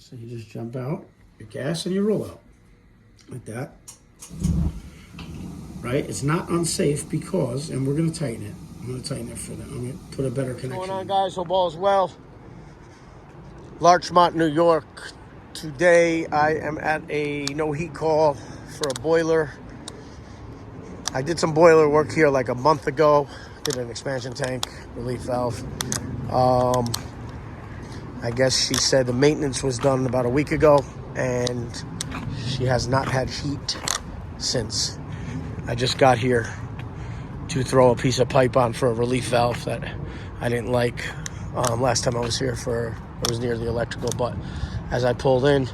So you just jump out, your gas, and you roll out. Like that. Right? It's not unsafe because, and we're going to tighten it. I'm going to tighten it for them. I'm going to put a better connection. What's going on, guys? Hope all is well. Larchmont, New York. Today I am at a no heat call for a boiler. I did some boiler work here like a month ago. Did an expansion tank, relief valve. I guess she said the maintenance was done about a week ago and she has not had heat since. I just got here to throw a piece of pipe on for a relief valve that I didn't like last time I was here. I was near the electrical, but as I pulled in,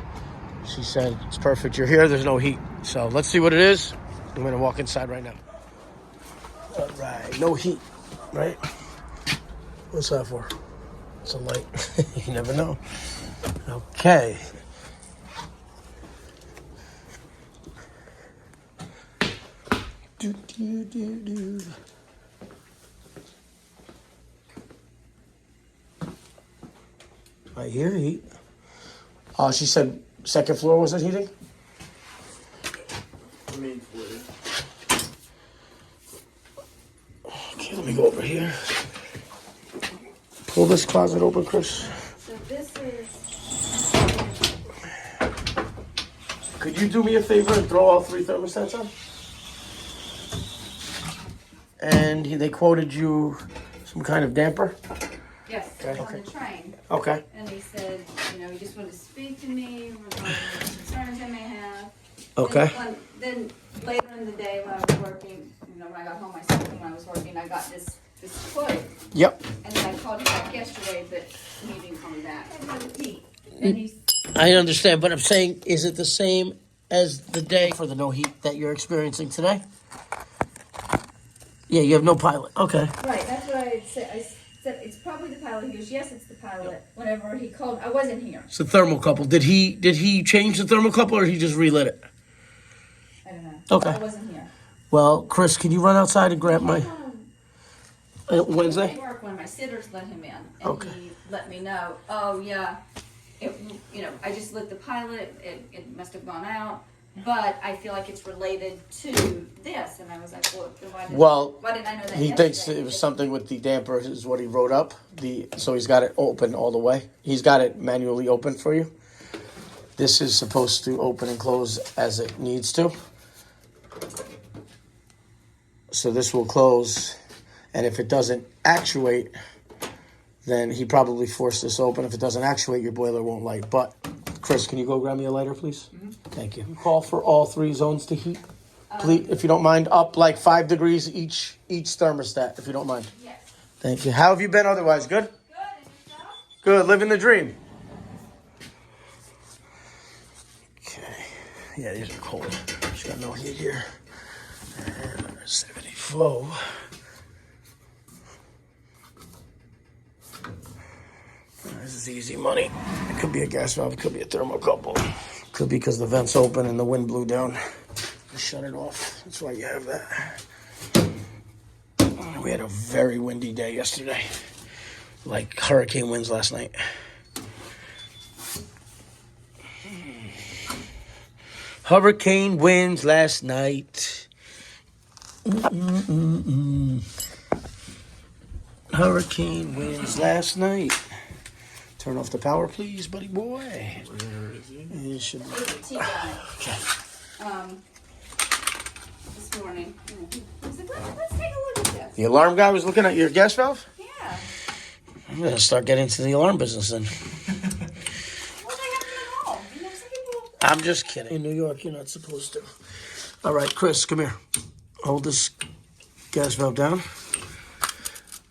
she said, it's perfect, you're here, there's no heat. So let's see what it is. I'm gonna walk inside right now. All right, no heat, right? What's that for? It's a light, you never know. Okay. Do. I hear heat. She said second floor was it heating? The main floor. Okay, let me go over here. Pull this closet open, Chris. So this is... Could you do me a favor and throw all 3 thermostats on? And they quoted you some kind of damper? Yes, Okay. on the train. Okay. And he said, he just wanted to speak to me regarding concerns I may have. Okay. Then later in the day when I was working, when I got home, I said when I was working, I got this quote. Yep. And then I called him back yesterday, but he didn't call me back. And he's... I understand, but I'm saying, is it the same as the day for the no heat that you're experiencing today? Yeah, you have no pilot. Okay. Right, that's what I said. I said, it's probably the pilot. He goes, yes, it's the pilot. Whenever he called, I wasn't here. It's the thermocouple. Did he change the thermocouple or he just relit it? I don't know. Okay. I wasn't here. Well, Chris, can you run outside and grab my Wednesday? He work when my sitters let him in, and Okay. he let me know. Oh yeah, I just lit the pilot. It must have gone out, but I feel like it's related to this. And I was like, well, why didn't I know that? He thinks it was something with the damper is what he wrote up. So he's got it open all the way. He's got it manually open for you. This is supposed to open and close as it needs to. So this will close, and if it doesn't actuate, then he probably forced this open. If it doesn't actuate, your boiler won't light. But, Chris, can you go grab me a lighter, please? Mm-hmm. Thank you. Call for all 3 zones to heat, please, if you don't mind. Up like 5 degrees each thermostat, if you don't mind. Yes. Thank you. How have you been otherwise? Good? Good. And yourself? Good. Living the dream. Okay. Yeah, these are cold. Just got no heat here. And 70 flow. This is easy money. It could be a gas valve. It could be a thermocouple. Could be because the vent's open and the wind blew down. Just shut it off. That's why you have that. We had a very windy day yesterday. Like hurricane winds last night. Hurricane winds last night. Hurricane winds last night. Turn off the power, please, buddy boy. It should be. Okay. This morning, I said, let's take a look at this. The alarm guy was looking at your gas valve? Yeah. I'm going to start getting into the alarm business then. Well, they have them at home. Some people... I'm just kidding. In New York, you're not supposed to. All right, Chris, come here. Hold this gas valve down.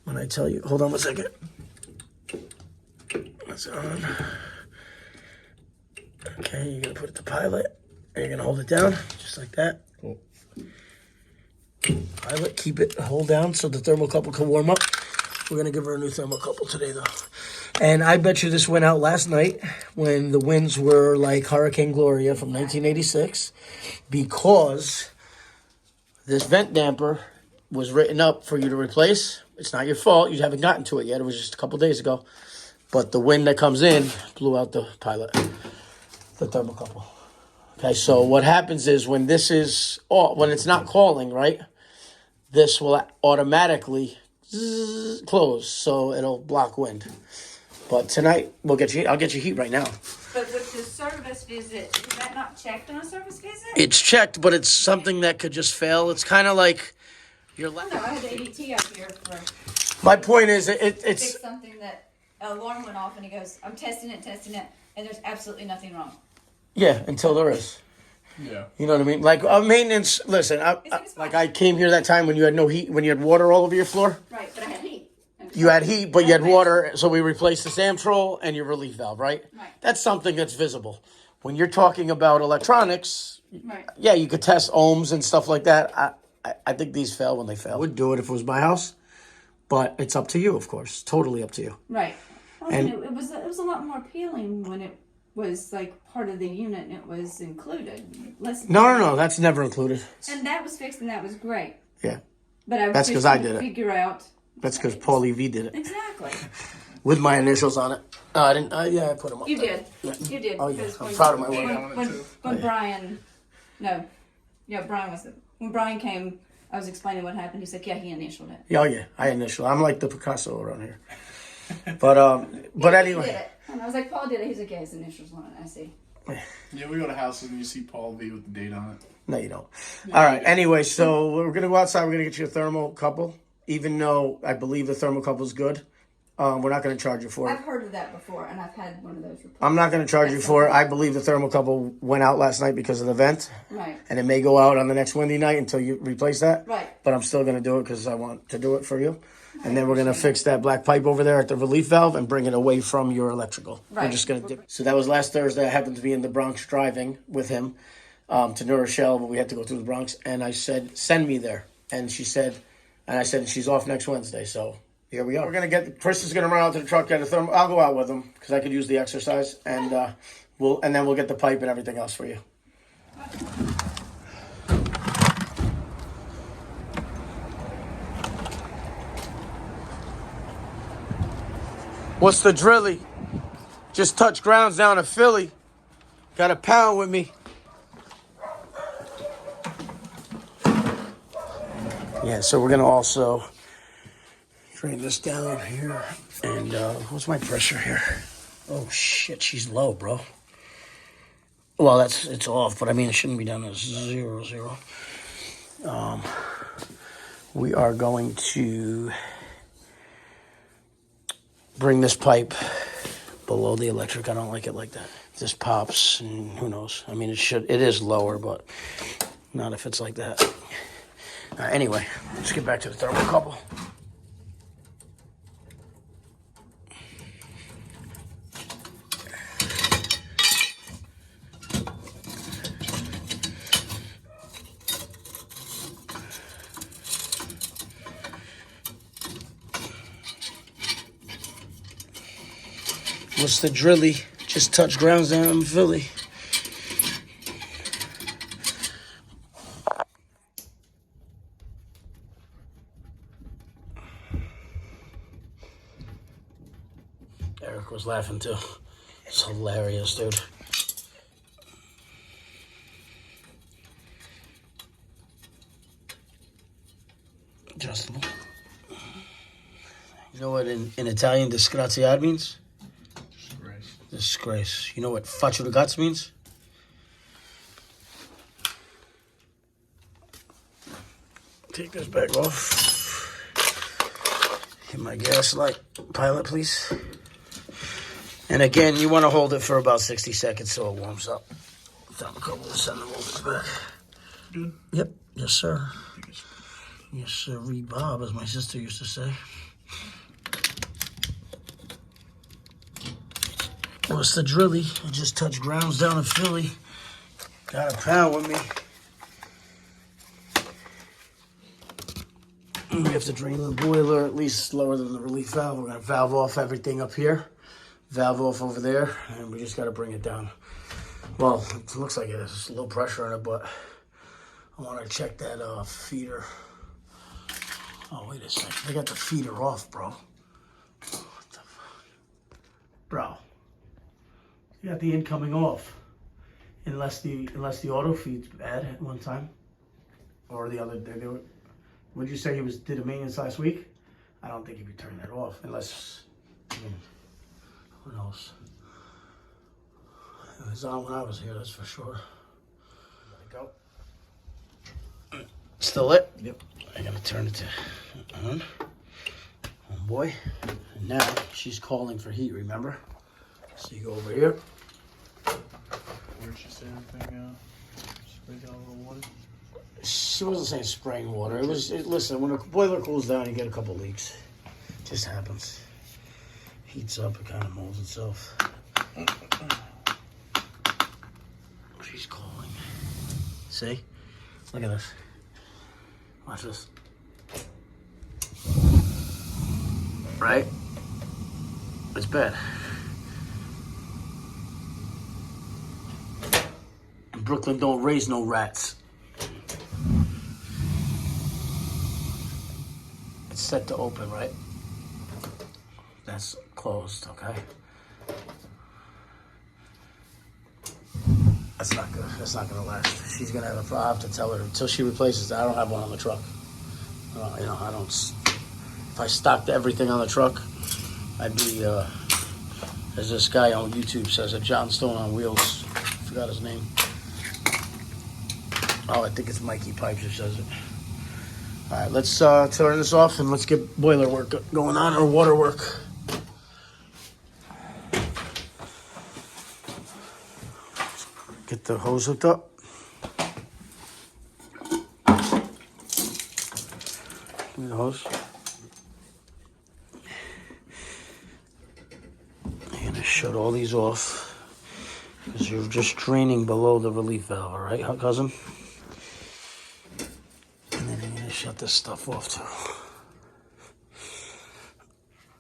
When I tell you, hold on one second. That's on. Okay, you're going to put it to pilot. And you're going to hold it down, just like that. Cool. Pilot, keep it, hold down so the thermocouple can warm up. We're going to give her a new thermocouple today, though. And I bet you this went out last night when the winds were like Hurricane Gloria from 1986 because this vent damper was written up for you to replace. It's not your fault. You haven't gotten to it yet. It was just a couple days ago. but the wind that comes in blew out the pilot, the thermocouple. Okay, so what happens is when this is when it's not calling, right? This will automatically close, so it'll block wind. But tonight I'll get you heat right now. But with the service visit, is that not checked on a service visit? It's checked, but it's something that could just fail. It's kind of like your. No, I had the ADT up here for. My point is, it's Fix something that an alarm went off, and he goes, "I'm testing it, and there's absolutely nothing wrong." yeah, until there is. Yeah. You know what I mean? Like maintenance. Listen, I came here that time when you had no heat, when you had water all over your floor. Right, but I had heat. You had heat, but you had water, so we replaced the Samtrol and your relief valve, right? Right. That's something that's visible. When you're talking about electronics, Right. yeah, you could test ohms and stuff like that. I think these fail when they fail. I would do it if it was my house, but it's up to you, of course. Totally up to you. Right. Well, And- it was a lot more appealing when it was like part of the unit and it was included. No, that's never included. And that was fixed and that was great. Yeah, But I was That's just 'cause I trying to did it. figure out that's because Paulie V did it exactly. with my initials on it. I didn't. Yeah, I put them up. You there. did. You did. Oh, yeah. because I'm proud of my work. When Brian, Brian when Brian came, I was explaining what happened. He said, "Yeah, he initialed it." Oh yeah, I initial. I'm like the Picasso around here. But He did anyway. it. And I was like, "Paul did it." He's like, "Yeah, his initials on it." I see. Yeah, we go to houses and you see Paul V with the date on it. No, you don't. All right. Anyway, so we're gonna go outside. We're gonna get you a thermocouple, even though I believe the thermocouple is good. We're not gonna charge you for it. I've heard of that before, and I've had one of those reports. I'm not gonna charge you for it. I believe the thermocouple went out last night because of the vent, Right. and it may go out on the next windy night until you replace that. Right. But I'm still gonna do it because I want to do it for you. And then we're gonna fix that black pipe over there at the relief valve and bring it away from your electrical. We're Right. just gonna do. So that was last Thursday. I happened to be in the Bronx driving with him to New Rochelle, but we had to go through the Bronx. And I said, "Send me there." And she said, and I said, "She's off next Wednesday." So here we are. We're gonna get. Chris is gonna run out to the truck, get a thermal. I'll go out with him because I could use the exercise, and then we'll get the pipe and everything else for you. What's the drilly? Just touched grounds down in Philly. Got a pound with me. Yeah, so we're gonna also drain this down here. And what's my pressure here? Oh shit, she's low, bro. Well, it's off, but I mean it shouldn't be down to 0. We are going to bring this pipe below the electric. I don't like it like that. This pops, and who knows? I mean, it is lower, but not if it's like that. Anyway, let's get back to the thermocouple. What's the drilly? Just touch grounds down in Philly. Eric was laughing too. It's hilarious, dude. Adjustable. You know what in Italian disgraziar means? Disgrace. You know what faccio de cazzo means? Take this back off. Hit my gas light. Pilot, please. And again, you want to hold it for about 60 seconds so it warms up. Thermocouple will send the voltage back. Good? Yep. Yes, sir. Yes, sir. Bob, as my sister used to say. What's the drilly? I just touched grounds down in Philly. Got a pound with me. We have to drain the boiler at least lower than the relief valve. We're going to valve off everything up here. Valve off over there. And we just got to bring it down. Well, it looks like it has low pressure on it, but I want to check that feeder. Oh, wait a second. They got the feeder off, bro. What the fuck? Bro, you got the incoming off. Unless the auto feed's bad at one time. Or the other day. Would you say he did a maintenance last week? I don't think he could turn that off unless, who knows? It was on when I was here, that's for sure. Let it go. Still lit? Yep. I gotta turn it to on. Oh boy. And now she's calling for heat, remember? So you go over here. Where did she say everything? Spray down a little water? She wasn't saying spraying water. Listen, when a boiler cools down, you get a couple leaks. It just happens. Heats up, it kind of molds itself. She's calling. See? Look at this. Watch this. Right? It's bad. In Brooklyn don't raise no rats. It's set to open, right? That's closed, okay? That's not good. That's not gonna last. She's gonna have a problem. I have to tell her until she replaces it. I don't have one on the truck. I don't. If I stocked everything on the truck, I'd be, as this guy on YouTube says, a John Stone on wheels. I forgot his name. Oh, I think it's Mikey Pipes who says it. All right, let's turn this off and let's get boiler work going on, or water work. Get the hose hooked up. Give me the hose. You're gonna shut all these off because you're just draining below the relief valve, all right, cousin? And then you're gonna shut this stuff off too.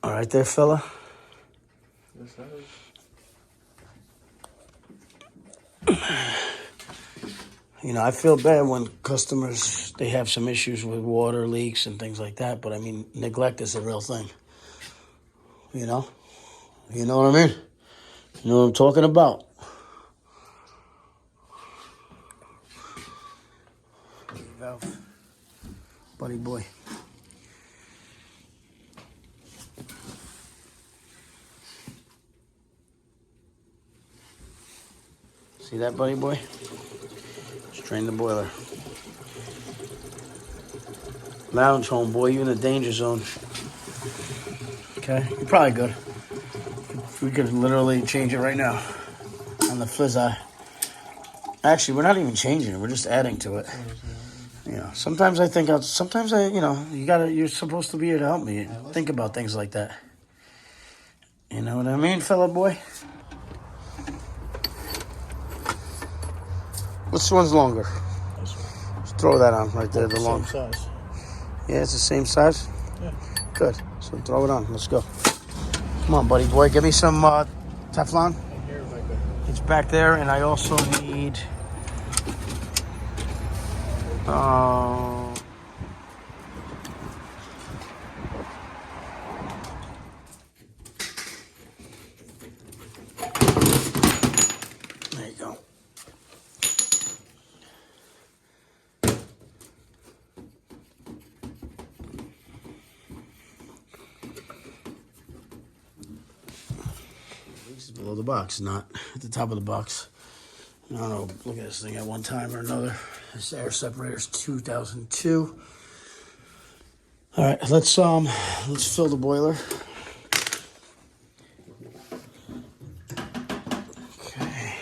All right, there, fella. Yes, that is. I feel bad when customers, they have some issues with water leaks and things like that, but I mean, neglect is a real thing. You know what I mean? You know what I'm talking about? Valve. Buddy boy. See that, buddy boy? Drain the boiler. Lounge home, boy, you in the danger zone. Okay, you're probably good. We could literally change it right now on the Flizzeye. Actually, we're not even changing it. We're just adding to it. Sometimes I think, you're supposed to be here to help me think about things like that. You know what I mean, fella boy? Which one's longer? This one. Just throw that on right there, the long. Same size. Yeah, it's the same size? Yeah. Good. So throw it on. Let's go. Come on, buddy boy. Give me some Teflon. And here, if I could. It's back there, and I also need... There you go. This is below the box, not at the top of the box. I don't know, look at this thing at one time or another. This air separator is 2002. All right, let's fill the boiler. Okay.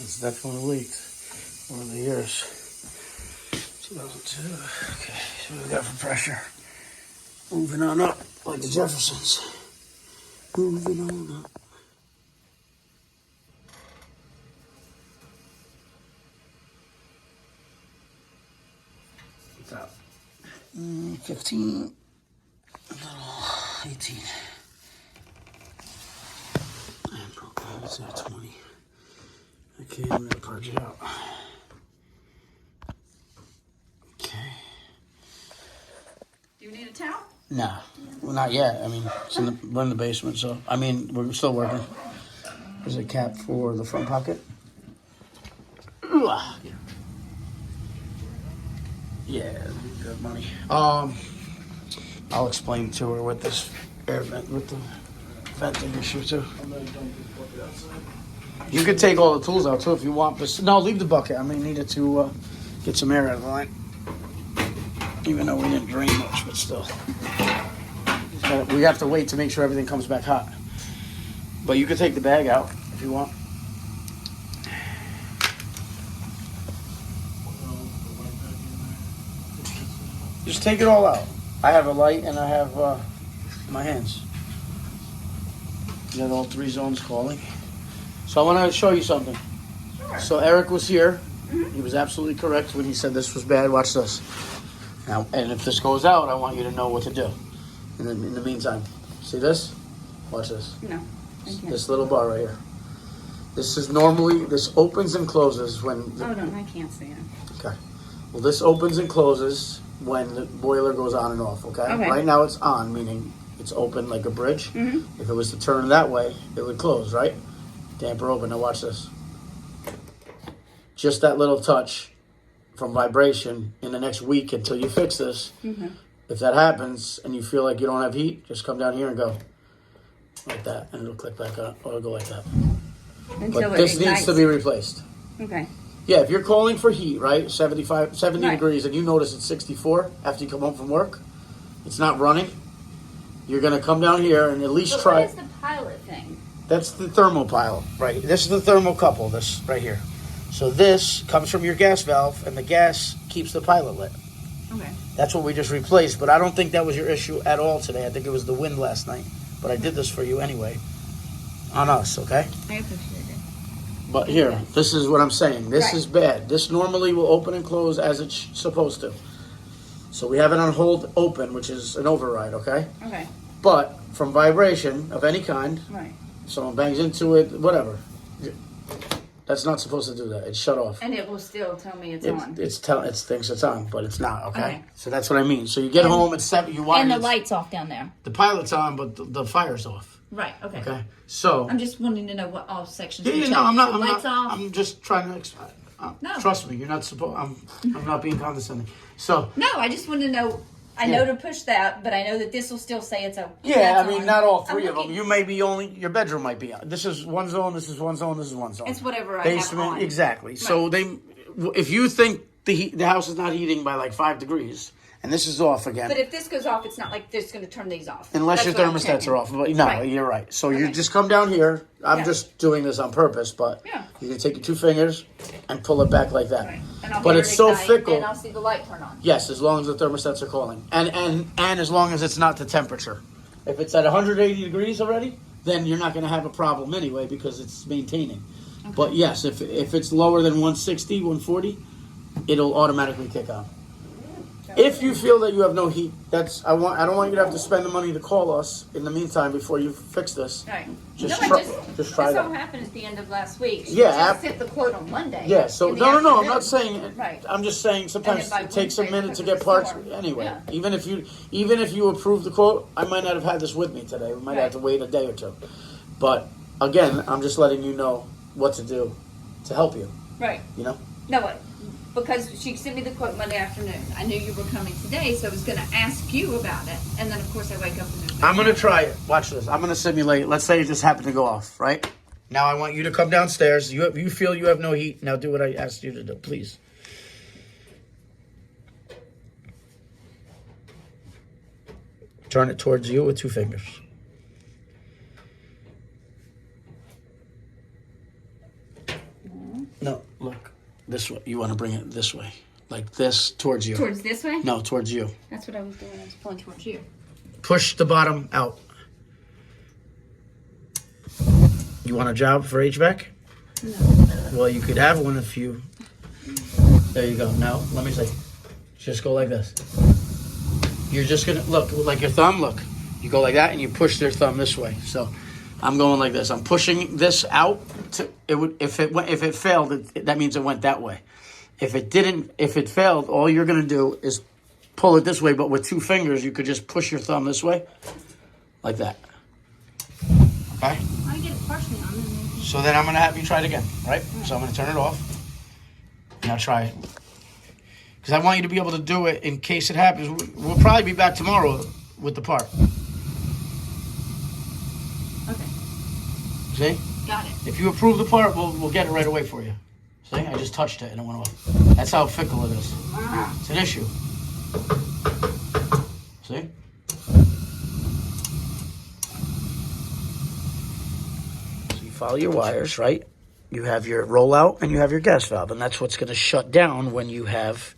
It's definitely leaked over the years. 2002. Okay, so what we got for pressure? Moving on up, like the Jeffersons. Moving on up. thermostat. 15, 18. And propane is at 20. Okay, I'm gonna purge it out. Okay. Do you need a towel? Nah, well, not yet. I mean, we're in the basement, so I mean, we're still working. There's a cap for the front pocket. Yeah, good money. I'll explain to her with this air vent, with the venting issue too. You could take all the tools out too if you want, but no, leave the bucket. I may need it to get some air out of the line. Even though we didn't drain much, but still. We have to wait to make sure everything comes back hot. But you could take the bag out if you want. Just take it all out. I have a light and I have my hands. You got all 3 zones calling. So I want to show you something. Sure. So Eric was here. Mm-hmm. He was absolutely correct when he said this was bad. Watch this. Now, and if this goes out, I want you to know what to do. In the meantime, see this? Watch this. No. This little bar right here. This is normally, this opens and closes when... Oh, no, I can't see it. Okay. Well, this opens and closes when the boiler goes on and off, okay? Right now it's on, meaning it's open like a bridge. Mm-hmm. If it was to turn that way, it would close, right? Damper open. Now watch this. Just that little touch from vibration in the next week until you fix this. Mm-hmm. If that happens and you feel like you don't have heat, just come down here and go like that, and it'll click back up, or it'll go like that. Until but this needs to be replaced. Okay. Yeah, if you're calling for heat, right, 70 degrees, and you notice it's 64 after you come home from work, it's not running, you're going to come down here and at least try... What is the pilot thing? That's the thermopile, right? This is the thermocouple, this right here. So this comes from your gas valve, and the gas keeps the pilot lit. Okay. That's what we just replaced, but I don't think that was your issue at all today. I think it was the wind last night. But I did this for you anyway. On us, okay? I appreciate it. But here, this is what I'm saying. This is bad. This normally will open and close as it's supposed to. So we have it on hold open, which is an override, okay? Okay. But from vibration of any kind, right. Someone bangs into it, whatever. That's not supposed to do that. It's shut off. And it will still tell me it's on. It thinks it's on, but it's not, okay? So that's what I mean. So you get home at 7, you want... And the light's off down there. The pilot's on, but the fire's off. Right, okay. Okay, so... I'm just wanting to know what all sections... Yeah, no, I'm not... Lights off. I'm just trying to... No. Trust me, you're not supposed... I'm not being condescending. So... No, I just want to know... I know to push that, but I know that this will still say it's a... Yeah, I mean, not all 3 of them. You may be only... Your bedroom might be on. This is one zone, this is one zone, this is one zone. It's whatever I Basement, have on. exactly. Right. So if you think the house is not heating by like 5 degrees, and this is off again... But if this goes off, it's not like this is going to turn these off. Unless your thermostats are off. But no, you're right. So you just come down here. I'm just doing this on purpose, but you can take your 2 fingers and pull it back like that. Right. But it's so fickle. And I'll see the light turn on. Yes, as long as the thermostats are calling. And as long as it's not the temperature. If it's at 180 degrees already, then you're not going to have a problem anyway because it's maintaining. Okay. But yes, if it's lower than 160, 140, it'll automatically kick on. If you feel that you have no heat, I don't want you to have to spend the money to call us in the meantime before you fix this. Right. Just try that. This all happened at the end of last week. She just sent the quote on Monday. Yeah, so no, I'm not saying right. I'm just saying sometimes it takes a minute to get parts anyway. Yeah. Even if you approve the quote, I might not have had this with me today. We might have to wait a day or 2. But again, I'm just letting you know what to do to help you. Right. You know? No, because she sent me the quote Monday afternoon. I knew you were coming today, so I was going to ask you about it. And then, of course, I wake up and I'm going to try it. Watch this. I'm going to simulate. Let's say this happened to go off, right? Now I want you to come downstairs. You feel you have no heat. Now do what I asked you to do, please. Turn it towards you with 2 fingers. No, look. This way. You want to bring it this way. Like this towards you. Towards this way? No, towards you. That's what I was doing. I was pulling towards you. Push the bottom out. You want a job for HVAC? No. Well, you could have one if you... There you go. Now, let me see. Just go like this. You're just gonna look like your thumb. Look, you go like that, and you push their thumb this way. So I'm going like this. I'm pushing this out. If it failed, that means it went that way. If it failed, all you're gonna do is pull it this way. But with 2 fingers, you could just push your thumb this way, like that. Okay. I get it partially on. So then I'm gonna have you try it again, right? So I'm gonna turn it off. Now try it. Because I want you to be able to do it in case it happens. We'll probably be back tomorrow with the part. Okay. See? Got it. If you approve the part, we'll get it right away for you. See? I just touched it and it went off. That's how fickle it is. It's an issue. See? So you follow your wires, right? You have your rollout and you have your gas valve, and that's what's going to shut down when you have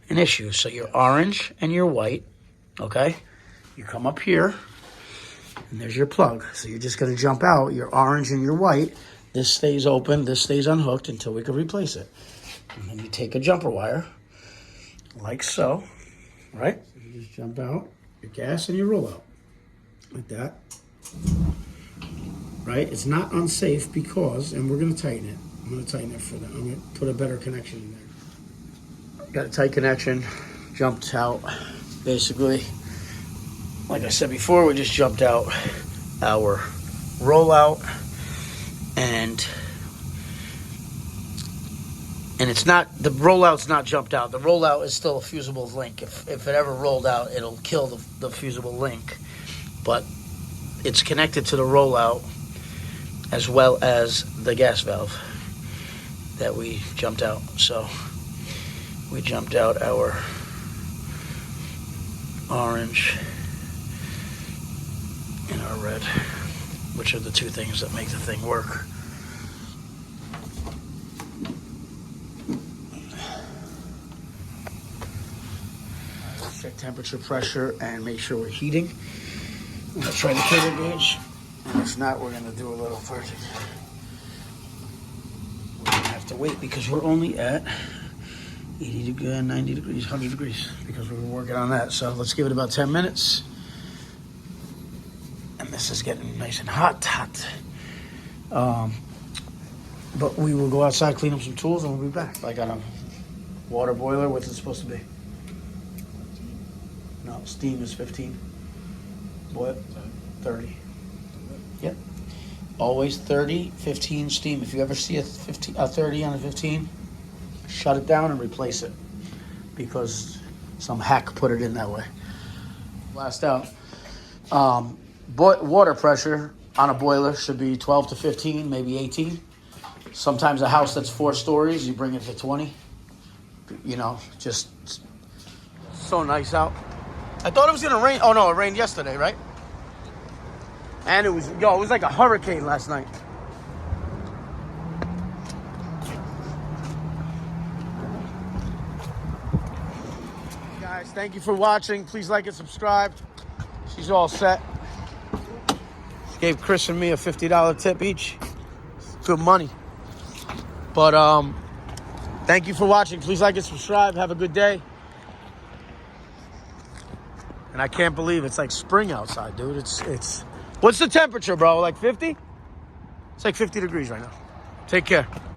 an issue. So your orange and your white, okay? You come up here, and there's your plug. So you're just going to jump out your orange and your white. This stays open, this stays unhooked until we can replace it. And then you take a jumper wire, like so, right? You just jump out your gas and your rollout, like that. Right? It's not unsafe because, and we're going to tighten it. I'm going to tighten it for them. I'm going to put a better connection in there. Got a tight connection. Jumped out. Basically, like I said before, we just jumped out our rollout. And it's not, the rollout's not jumped out. The rollout is still a fusible link. If it ever rolled out, it'll kill the fusible link. But it's connected to the rollout as well as the gas valve that we jumped out. So we jumped out our orange and our red, which are the 2 things that make the thing work. Check temperature, pressure, and make sure we're heating. I'm gonna try the trigger gauge. And if not, we're going to do a little further. We're going to have to wait because we're only at 80 degrees, 90 degrees, 100 degrees because we were working on that. So let's give it about 10 minutes. And this is getting nice and hot. But we will go outside, clean up some tools, and we'll be back. I got a water boiler. What's it supposed to be? No, steam is 15. Boil 30. Yep. Always 30, 15 steam. If you ever see a 30 on a 15, shut it down and replace it because some hack put it in that way. Blast out. Water pressure on a boiler should be 12 to 15, maybe 18. Sometimes a house that's 4 stories, you bring it to 20. You know, just so nice out. I thought it was gonna rain. Oh no, it rained yesterday, right? And it was like a hurricane last night. Guys, thank you for watching. Please like and subscribe. She's all set. Gave Chris and me a $50 tip each. Good money. But thank you for watching. Please like and subscribe. Have a good day. And I can't believe it's like spring outside, dude. It's what's the temperature, bro? Like 50? It's like 50 degrees right now. Take care.